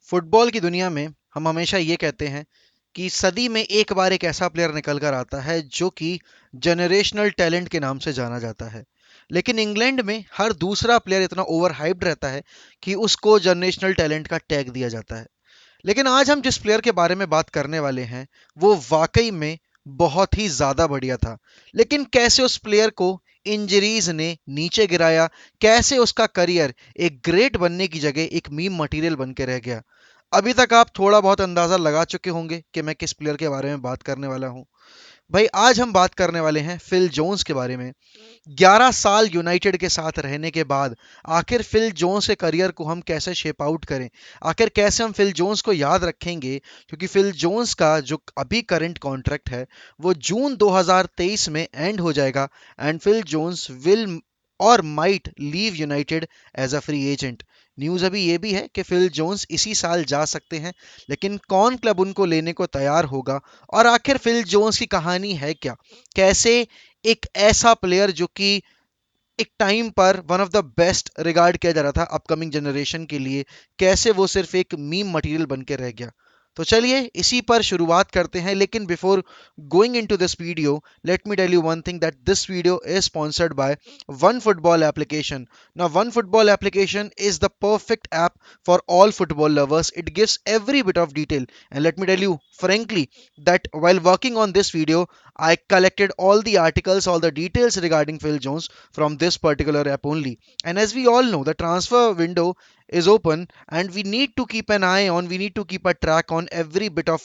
Football की दुनिया में हम हमेशा ये कहते हैं कि सदी में एक बार एक ऐसा प्लेयर निकल कर आता है जो कि जनरेशनल टैलेंट के नाम से जाना जाता है। लेकिन इंग्लैंड में हर दूसरा प्लेयर इतना ओवर हाइप्ड रहता है कि उसको जनरेशनल टैलेंट का टैग दिया जाता है। लेकिन आज हम जिस प्लेयर के बारे में बात करने वाले हैं वो वाकई में बहुत ही ज्यादा बढ़िया था। लेकिन कैसे उस प्लेयर को इंजरीज ने नीचे गिराया, कैसे उसका करियर एक ग्रेट बनने की जगह एक मीम मटेरियल बन के रह गया। अभी तक आप थोड़ा बहुत अंदाजा लगा चुके होंगे कि मैं किस प्लेयर के बारे में बात करने वाला हूं। भाई आज हम बात करने वाले हैं फिल जोन्स के बारे में। 11 साल यूनाइटेड के साथ रहने के बाद आखिर फिल जोन्स के करियर को हम कैसे शेप आउट करें, आखिर कैसे हम फिल जोन्स को याद रखेंगे, क्योंकि फिल जोन्स का जो अभी करंट कॉन्ट्रैक्ट है वो जून 2023 में एंड हो जाएगा and Phil Jones will or might leave United as a free agent. News अभी ये भी है कि फिल जोन्स इसी साल जा सकते हैं, लेकिन कौन क्लब उनको लेने को तैयार होगा और आखिर फिल जोन्स की कहानी है क्या, कैसे एक ऐसा प्लेयर जो कि एक टाइम पर one of the best regard किया जा रहा था अपकमिंग जनरेशन के लिए, कैसे वो सिर्फ एक मीम मटेरियल बन के रह गया। तो चलिए इसी पर शुरुआत करते हैं। लेकिन before going into this video, let me tell you one thing that this video is sponsored by One Football application. Now, One Football application is the perfect app for all football lovers. It gives every bit of detail. And let me tell you frankly that while working on this video, I collected all the articles, all the details regarding Phil Jones from this particular app only. And as we all know, the transfer window is open and we need to keep an eye on, we need to keep a track on every bit of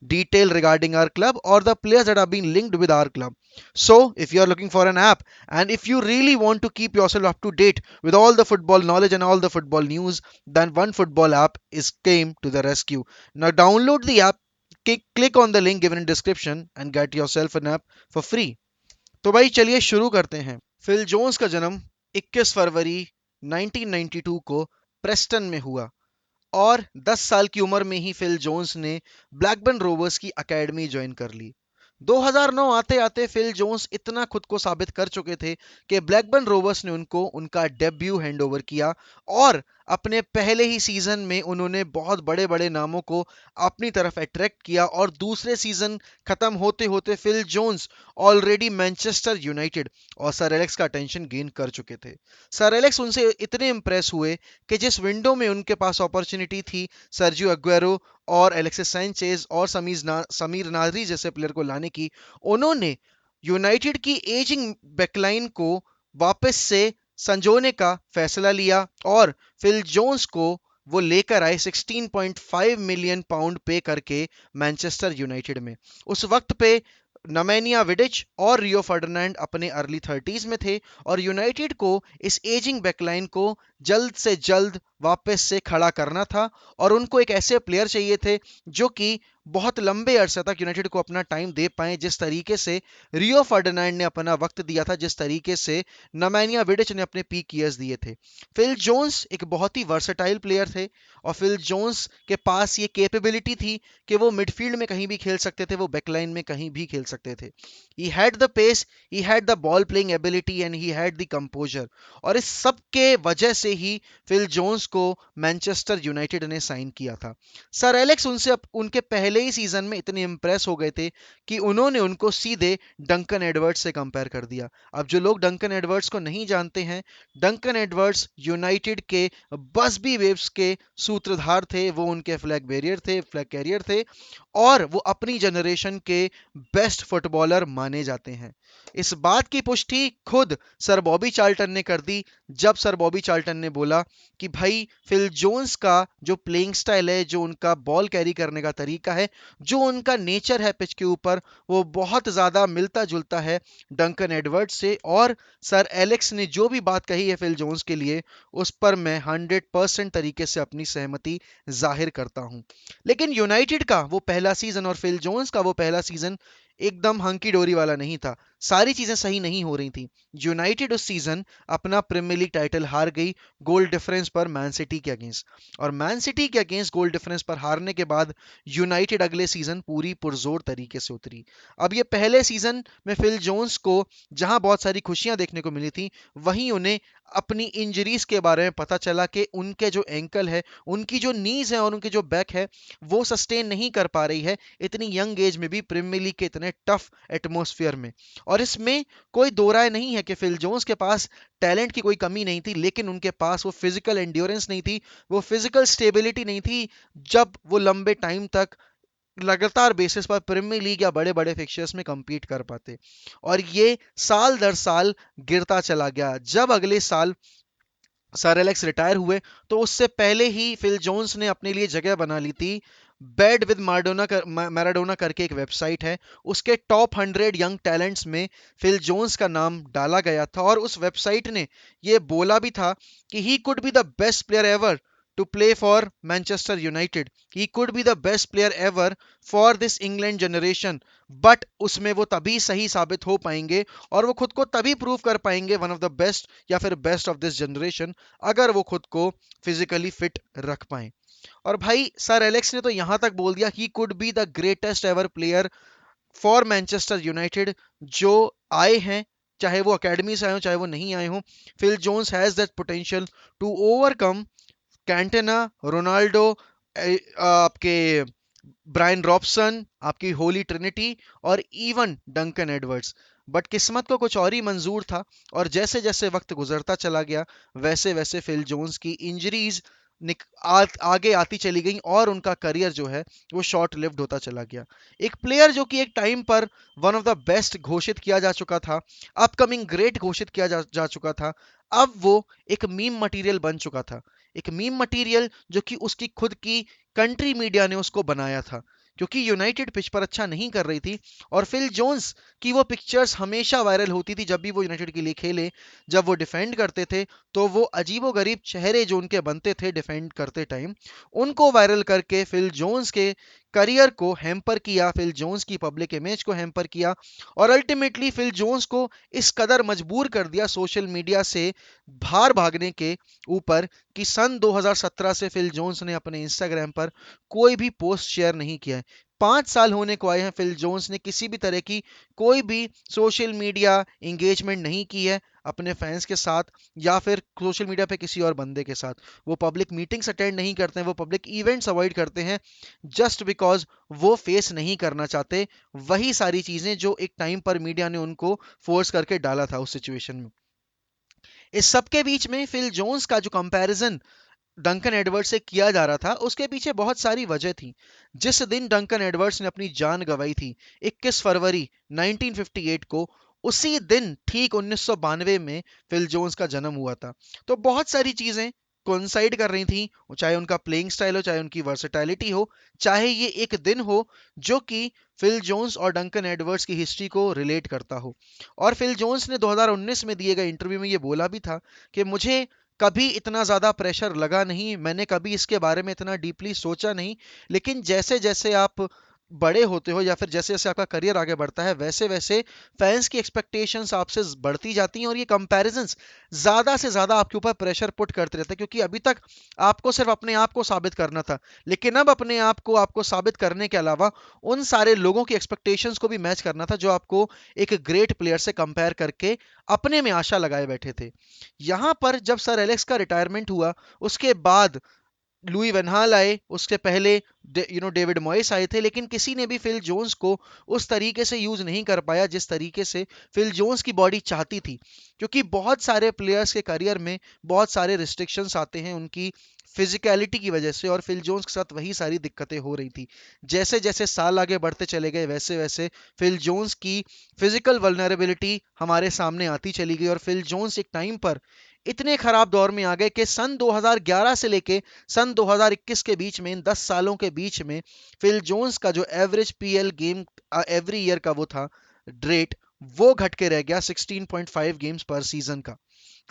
detail regarding our club or the players that are being linked with our club. So if you are looking for an app and if you really want to keep yourself up to date with all the football knowledge and all the football news, then One Football app is came to the rescue. Now download the app, click on the link given in description and get yourself an app for free. तो भाई चलिए शुरू करते हैं। Fill Jones का जन्म 21 फरवरी 1992 को Preston में हुआ और 10 साल की उम्र में ही फिल जोन्स ने ब्लैकबर्न रोवर्स की एकेडमी ज्वाइन कर ली। 2009 आते आते फिल जोन्स इतना खुद को साबित कर चुके थे कि ब्लैकबर्न रोवर्स ने उनको उनका डेब्यू हैंडओवर किया और अपने पहले ही सीजन में उन्होंने बहुत बड़े बड़े नामों को अपनी तरफ अट्रैक्ट किया और दूसरे सीजन खत्म होते होते Phil Jones already Manchester United और सर एलेक्स का अटेंशन गेन कर चुके थे। सर एलेक्स उनसे इतने इंप्रेस हुए कि जिस विंडो में उनके पास अपॉर्चुनिटी थी सर्जियो अग्वेरो और एलेक्सिस सैंचेज और समीर नाजरी जैसे प्लेयर को लाने की, उन्होंने यूनाइटेड की एजिंग बैकलाइन को वापस से संजोने का फैसला लिया और फिल जोन्स को वो लेकर आए 16.5 मिलियन पाउंड पे करके मैनचेस्टर यूनाइटेड में। उस वक्त पे नमैनिया विडिच और रियो फर्डिनेंड अपने अर्ली 30s में थे और यूनाइटेड को इस एजिंग बैकलाइन को जल्द से जल्द वापस से खड़ा करना था और उनको एक ऐसे प्लेयर चाहिए थे जो कि बहुत लंबे अरसे तक यूनाइटेड को अपना टाइम दे पाए, जिस तरीके से रियो फर्डिनेंड ने अपना वक्त दिया था, जिस तरीके से नमैनिया विडिच ने अपने पीक ईयर्स दिए थे। फिल जोन्स एक बहुत ही वर्सेटाइल प्लेयर थे और फिल जोन्स के पास ये कैपेबिलिटी थी कि वो मिडफील्ड में कहीं भी खेल सकते थे, वो बैकलाइन में कहीं भी खेल सकते थे। He had the pace, he had the ball playing ability and he had the composure. और इस सब के वजह से ही फिल जोन्स को मैनचेस्टर यूनाइटेड ने साइन किया था। सर एलेक्स उनसे उनके पहले ही सीजन में इतने इंप्रेस हो गए थे कि उन्होंने उनको सीधे डंकन एडवर्ड्स से कंपेयर कर दिया। अब जो लोग डंकन एडवर्ड्स को नहीं जानते हैं, डंकन एडवर्ड्स यूनाइटेड के बसबी वेव्स के सूत्रधार थे, वो उनके फ्लैग बैरियर थे, फ्लैग कैरियर थे और वो अपनी जनरेशन के बेस्ट फुटबॉलर माने जाते हैं। इस बात की पुष्टि खुद सर बॉबी चार्ल्टन ने कर दी जब सर बॉबी चार्ल्टन ने बोला कि भाई फिल जोन्स का जो प्लेइंग स्टाइल है, जो उनका बॉल कैरी करने का तरीका है, जो उनका नेचर है पिच के ऊपर, वो बहुत ज्यादा मिलता जुलता है डंकन एडवर्ड्स से। और सर एलेक्स ने जो भी बात कही है फिल जोन्स के लिए, उस पर मैं 100% तरीके से अपनी सहमति जाहिर करता हूं। लेकिन यूनाइटेड का वो पहला सीजन और फिल जोन्स का वो पहला सीजन एकदम हंकी डोरी वाला नहीं था। सारी चीजें सही नहीं हो रही थी। यूनाइटेड उस सीजन अपना प्रीमियर लीग टाइटल हार गई गोल डिफरेंस पर मैन सिटी के अगेंस्ट, और मैन सिटी के अगेंस्ट गोल डिफरेंस पर हारने के बाद यूनाइटेड अगले सीजन पूरी पुरजोर तरीके से उतरी। अब ये पहले सीजन में फिल जोन्स को जहां बहुत सारी खुशियां देखने को मिली थी, वहीं उन्हें अपनी इंजरीज के बारे में पता चला कि उनके जो एंकल है, उनकी जो नीज है और उनकी जो बैक है, वो सस्टेन नहीं कर पा रही है इतनी यंग एज में भी प्रीमियर लीग के इतने टफ एटमॉस्फेयर में। और इसमें कोई दो राय नहीं है कि फिल जोन्स के पास टैलेंट की कोई कमी नहीं थी, लेकिन उनके पास वो फिजिकल एंड्योरेंस नहीं थी, वो फिजिकल स्टेबिलिटी नहीं थी, जब वो लंबे टाइम तक लगातार बेसिस पर प्रीमियर लीग या बड़े बड़े फिक्चर्स में compete कर पाते। और ये साल दर साल गिरता चला गया। जब अगले साल सर एलेक्स रिटायर हुए, तो उससे पहले ही फिल जोन्स ने अपने लिए जगह बना ली थी। बेड विद मैराडोना करके एक वेबसाइट है, उसके टॉप 100 यंग टैलेंट्स में फिल जोन्स का नाम डाला गया था, और उस वेबसाइट ने ये बोला भी था कि he could be the best player ever to play for Manchester United, he could be the best player ever for this England generation. But उसमें वो तभी सही साबित हो पाएंगे और वो खुद को तभी प्रूव कर पाएंगे वन ऑफ द बेस्ट या फिर बेस्ट ऑफ दिस जनरेशन, अगर वो खुद को फिजिकली फिट रख पाए। और भाई सर एलेक्स ने तो यहां तक बोल दिया ही could be the greatest ever player for Manchester United. जो आए हैं, चाहे वो अकेडमी से आए हो चाहे वो नहीं आए हो, Phil Jones has that potential to overcome Cantona, Ronaldo, आपके ब्रायन रॉबसन, आपकी होली ट्रिनिटी और इवन डंकन एडवर्ड्स। बट किस्मत को कुछ और ही मंजूर था, और जैसे जैसे वक्त गुजरता चला गया, वैसे वैसे फिल जोन्स की इंजरीज आगे आती चली गई, और उनका करियर जो है वो शॉर्ट लिव्ड होता चला गया। एक प्लेयर जो कि एक टाइम पर वन ऑफ द बेस्ट घोषित किया जा चुका था, अपकमिंग ग्रेट घोषित किया जा चुका था, अब वो एक मीम मटेरियल बन चुका था। एक मीम मटेरियल जो कि उसकी खुद की कंट्री मीडिया ने उसको बनाया था, क्योंकि यूनाइटेड पिच पर अच्छा नहीं कर रही थी। और फिल जोन्स की वो पिक्चर्स हमेशा वायरल होती थी जब भी वो यूनाइटेड के लिए खेले। जब वो डिफेंड करते थे, तो वो अजीबोगरीब चेहरे जो उनके बनते थे डिफेंड करते टाइम, उनको वायरल करके फिल जोन्स के करियर को हैम्पर किया, फिल जोन्स की पब्लिक इमेज को हैम्पर किया, और अल्टीमेटली फिल जोन्स को इस कदर मजबूर कर दिया सोशल मीडिया से बाहर भागने के ऊपर, कि सन 2017 से फिल जोन्स ने अपने इंस्टाग्राम पर कोई भी पोस्ट शेयर नहीं किया है। 5 साल होने को आए हैं, फिल जोन्स ने किसी भी तरह की कोई भी सोशल मीडिया एंगेजमेंट नहीं की है अपने फैंस के साथ, या फिर सोशल मीडिया पे किसी और बंदे के साथ। वो पब्लिक मीटिंग्स अटेंड नहीं करते हैं, वो पब्लिक इवेंट्स अवॉइड करते हैं, जस्ट बिकॉज वो फेस नहीं करना चाहते वही सारी चीजें जो एक टाइम पर मीडिया ने उनको फोर्स करके डाला था उस सिचुएशन में। इस सब के बीच में फिल जोन्स का जो कंपैरिजन डंकन एडवर्ड्स से किया जा रहा था, उसके पीछे बहुत सारी वजह थी। जिस दिन डंकन एडवर्ड्स ने अपनी जान गंवाई थी, 21 फरवरी 1958 को, उसी दिन ठीक 1992 में फिल जोन्स का जन्म हुआ था। तो बहुत सारी चीजें कोइंसाइड कर रही थी, चाहे उनका प्लेइंग स्टाइल हो, चाहे उनकी वर्सेटैलिटी हो, चाहे ये एक दिन हो जो कि फिल जोन्स और डंकन एडवर्ड्स की हिस्ट्री को रिलेट करता हो। और फिल जोन्स ने 2019 में दिए गए इंटरव्यू में ये बोला भी था कि मुझे कभी इतना ज़्यादा प्रेशर लगा नहीं, मैंने कभी इसके बारे में इतना डीपली सोचा नहीं, लेकिन जैसे जैसे आप बड़े होते हो या फिर जैसे जैसे आपका करियर आगे बढ़ता है, वैसे वैसे फैंस की एक्सपेक्टेशंस आपसे बढ़ती जाती हैं, और ये कंपैरिजंस ज़्यादा से ज़्यादा आपके ऊपर प्रेशर पुट करते रहते हैं, क्योंकि अभी तक आपको सिर्फ अपने आप को साबित करना था, लेकिन अब अपने आप को आपको साबित करने के अलावा उन सारे लोगों की एक्सपेक्टेशंस को भी मैच करना था जो आपको एक ग्रेट प्लेयर से कंपेयर करके अपने में आशा लगाए बैठे थे। यहाँ पर जब सर एलेक्स का रिटायरमेंट हुआ, उसके बाद लुई वैन हाल आए, उसके पहले डेविड मॉयस आए थे, लेकिन किसी ने भी फिल जोन्स को उस तरीके से यूज नहीं कर पाया जिस तरीके से फिल जोन्स की बॉडी चाहती थी, क्योंकि बहुत सारे प्लेयर्स के करियर में बहुत सारे रिस्ट्रिक्शंस आते हैं उनकी फिजिकलिटी की वजह से, और फिल जोन्स के साथ वही सारी दिक्कतें हो रही थी। जैसे जैसे साल आगे बढ़ते चले गए, वैसे वैसे फिल जोन्स की फिजिकल वल्नरेबिलिटी हमारे सामने आती चली गई, और फिल जोन्स एक टाइम पर इतने खराब दौर में आ गए कि सन 2011 से लेके सन 2021 के बीच में, इन 10 सालों के बीच में, फिल जोन्स का जो average PL game every year का वो था रेट, वो घट के रह गया 16.5 गेम्स पर सीजन का।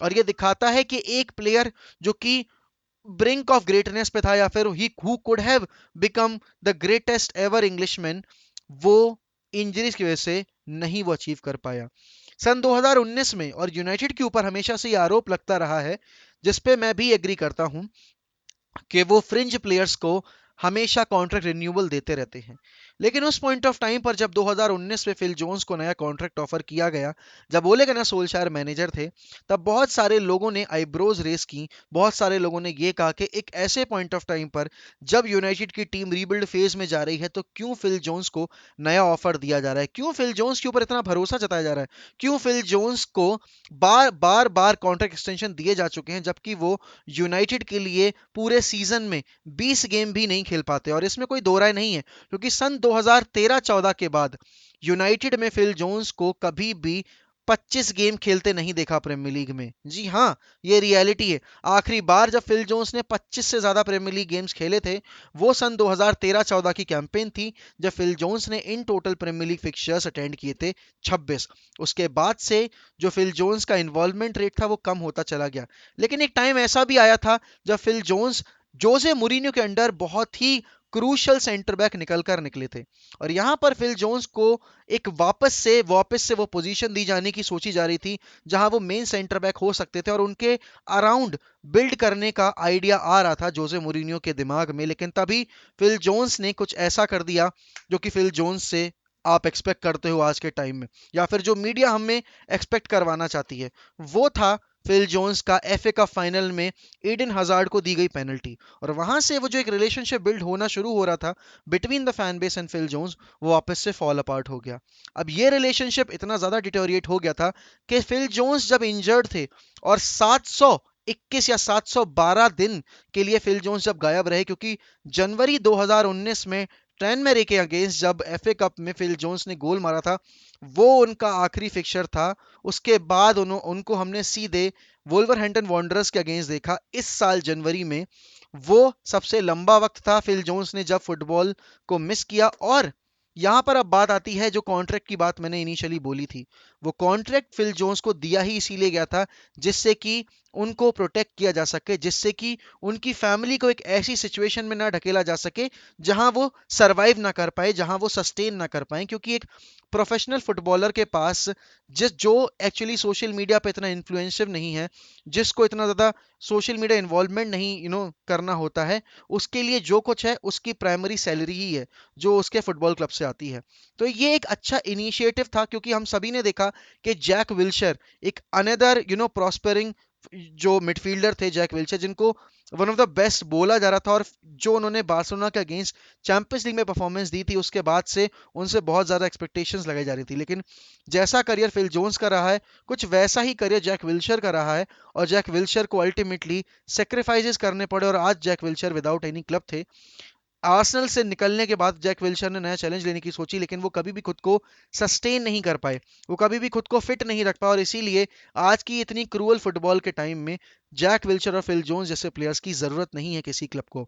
और ये दिखाता है कि एक प्लेयर जो कि ब्रिंक ऑफ ग्रेटनेस पे था, या फिर he who could have become the greatest ever Englishman, वो इंजरीज की वजह से नहीं वो अचीव कर पाया। सन 2019 में और यूनाइटेड के ऊपर हमेशा से ये आरोप लगता रहा है, जिसपे मैं भी एग्री करता हूं, कि वो फ्रिंज प्लेयर्स को हमेशा कॉन्ट्रैक्ट रिन्यूअल देते रहते हैं। लेकिन उस पॉइंट ऑफ टाइम पर जब 2019 में फिल जोन्स को नया कॉन्ट्रैक्ट ऑफर किया गया, जब ओले गनर सोल्शायर मैनेजर थे, तब बहुत सारे लोगों ने आईब्रोज रेस की। बहुत सारे लोगों ने ये कहा कि एक ऐसे पॉइंट ऑफ टाइम पर जब यूनाइटेड की टीम रीबिल्ड फेज में जा रही है, तो क्यों फिल जोन्स को नया ऑफर दिया जा रहा है, क्यों फिल जोन्स के ऊपर इतना भरोसा जताया जा रहा है, क्यों फिल जोन्स को बार बार बार कॉन्ट्रैक्ट एक्सटेंशन दिए जा चुके हैं, जबकि वो यूनाइटेड के लिए पूरे सीजन में 20 गेम भी नहीं खेल पाते। और इसमें कोई दो राय नहीं है, क्योंकि सन 2013-14 के बाद यूनाइटेड में फिल जोन्स को कभी भी 25 गेम खेलते नहीं देखा प्रीमियर लीग में। जी हाँ, ये रियलिटी है। आखिरी बार जब फिल जोन्स ने 25 से ज्यादा प्रीमियर लीग गेम्स खेले थे, वो सन 2013-14 की कैंपेन थी, जब फिल जोन्स ने in total Premier League fixtures attend किए थे 26। उसके बाद से जो फिल जोन्स का इन्वॉल्वमेंट रेट था वो कम होता चला गया। लेकिन एक टाइम ऐसा भी आया था जब फिल जोन्स जोसे मुरीन्यो के अंडर बहुत ही क्रूशल सेंटर बैक निकल निकले थे। और यहां पर फिल जोन्स को एक वापस से वो पोजीशन दी जाने की सोची जा रही थी, जहां वो मेन सेंटर बैक हो सकते थे, और उनके अराउंड बिल्ड करने का आइडिया आ रहा था जोसे मुरीन्यो के दिमाग में। लेकिन तभी फिल जोन्स ने कुछ ऐसा कर दिया जो कि फिल जोन्स से आप एक्सपेक्ट करते हो आज के टाइम में, या फिर जो मीडिया हमें एक्सपेक्ट करवाना चाहती है। वो था फिल जोन्स का एफए कप फाइनल में एडन हजार्ड को दी गई पेनल्टी। और वहां से वो जो एक रिलेशनशिप बिल्ड होना शुरू हो रहा था between the fan base and Phil Jones, वो वापस से फॉल अपार्ट हो गया। अब ये रिलेशनशिप इतना ज्यादा डिटोरिएट हो गया था कि फिल जोन्स जब इंजर्ड थे और 721 या 712 दिन के लिए फिल जोन्स जब गायब रहे, क्योंकि जनवरी 2019 में ट्रेन मेरे के अगेंस्ट जब एफए कप में फिल जोन्स ने गोल मारा था, वो उनका आखिरी फिक्चर था। उसके बाद उनको हमने सीधे वोल्वरहैम्पटन वांडरर्स के अगेंस्ट देखा इस साल जनवरी में। वो सबसे लंबा वक्त था फिल जोन्स ने जब फुटबॉल को मिस किया। और यहां पर अब बात आती है जो कॉन्ट्रैक्ट की बात मैंने इनिशियली बोली थी, वो कॉन्ट्रैक्ट फिल जोन्स को दिया ही इसीलिए गया था जिससे कि उनको प्रोटेक्ट किया जा सके, जिससे कि उनकी फैमिली को एक ऐसी सिचुएशन में ना ढकेला जा सके जहां वो सरवाइव ना कर पाए, जहां वो सस्टेन ना कर पाए। क्योंकि एक प्रोफेशनल फुटबॉलर के पास जो एक्चुअली सोशल मीडिया पे इतना इन्फ्लुएंसिव नहीं है, जिसको इतना ज़्यादा सोशल मीडिया इन्वॉल्वमेंट नहीं करना होता है, उसके लिए जो कुछ है उसकी प्राइमरी सैलरी ही है जो उसके फुटबॉल क्लब से आती है। तो ये एक अच्छा इनिशिएटिव था, क्योंकि हम सभी ने देखा कि जैक विल्शर एक अनदर प्रॉस्पेरिंग जो मिडफील्डर थे, जैक विल्शर, जिनको वन ऑफ द बेस्ट बोला जा रहा था, और जो उन्होंने बार्सिलोना के अगेंस्ट चैंपियंस लीग में परफॉर्मेंस दी थी, उसके बाद से उनसे बहुत ज़्यादा एक्सपेक्टेशंस लगाई जा रही थी। लेकिन जैसा करियर फिल जोन्स का रहा है, कुछ वैसा ही करियर जैक विल्शर का रहा है। और जैक विल्शर को अल्टीमेटली सेक्रीफाइसेस करने पड़े, और आज जैक विल्शर विदाउट एनी क्लब थे। आर्सेनल से निकलने के बाद जैक विल्शर ने नया चैलेंज लेने की सोची, लेकिन वो कभी भी खुद को सस्टेन नहीं कर पाए, वो कभी भी खुद को फिट नहीं रख पाए। और इसीलिए आज की इतनी क्रूअल फुटबॉल के टाइम में जैक विल्शर और फिल जोन्स जैसे प्लेयर्स की जरूरत नहीं है किसी क्लब को।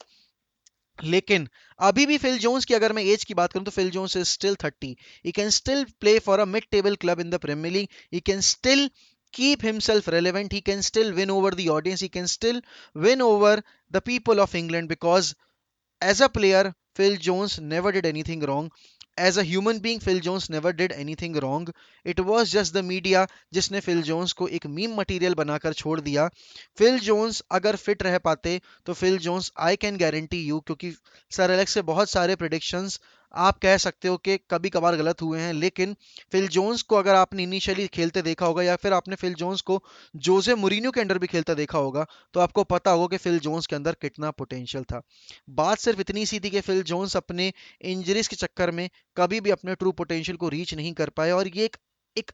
लेकिन अभी भी फिल जोन्स की अगर मैं एज की बात करूं, तो Phil Jones is still 30। He can still play for a mid table club in the Premier League. He can still keep himself relevant. He can still win over the audience. He can still win over the people of England, because as a player, Phil Jones never did anything wrong. As a human being, Phil Jones never did anything wrong. It was just the media जिसने fill Jones को एक meme material बनाकर छोड़ दिया। Fill Jones अगर fit रह पाते, तो Phil Jones, I can guarantee you, क्योंकि सर एलेक्स से बहुत सारे प्रिडिक्शंस आप कह सकते हो कि कभी कभार गलत हुए हैं, लेकिन फिल जोन्स को अगर आपने इनिशियली खेलते देखा होगा, या फिर आपने फिल जोन्स को जोसे मुरीन्यो के अंडर भी खेलता देखा होगा, तो आपको पता होगा कि फिल जोन्स के अंदर कितना पोटेंशियल था। बात सिर्फ इतनी सी थी कि फिल जोन्स अपने इंजरीज के चक्कर में कभी भी अपने ट्रू पोटेंशियल को रीच नहीं कर पाए। और ये एक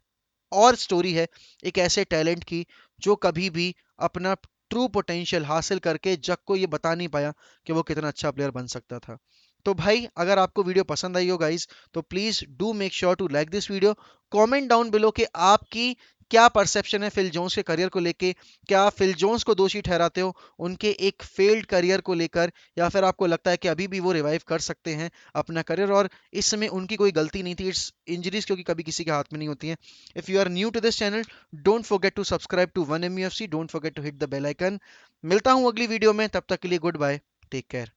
और स्टोरी है एक ऐसे टैलेंट की जो कभी भी अपना ट्रू पोटेंशियल हासिल करके जग को ये बता नहीं पाया कि वो कितना अच्छा प्लेयर बन सकता था। तो भाई, अगर आपको वीडियो पसंद आई हो गाइस, तो please do make sure to like this video. Comment down below कि आपकी क्या परसेप्शन है फिल जोन्स के करियर को लेके। क्या आप फिल जोन्स को दोषी ठहराते हो उनके एक फेल्ड करियर को लेकर, या फिर आपको लगता है कि अभी भी वो रिवाइव कर सकते हैं अपना करियर, और इसमें उनकी कोई गलती नहीं थी, इट्स इंजरीज, क्योंकि कभी किसी के हाथ में नहीं होती हैं। If you are new to this channel, don't forget to subscribe to 1MUFC, don't forget to hit the bell icon. मिलता हूं अगली वीडियो में, तब तक के लिए गुड बाय, टेक केयर।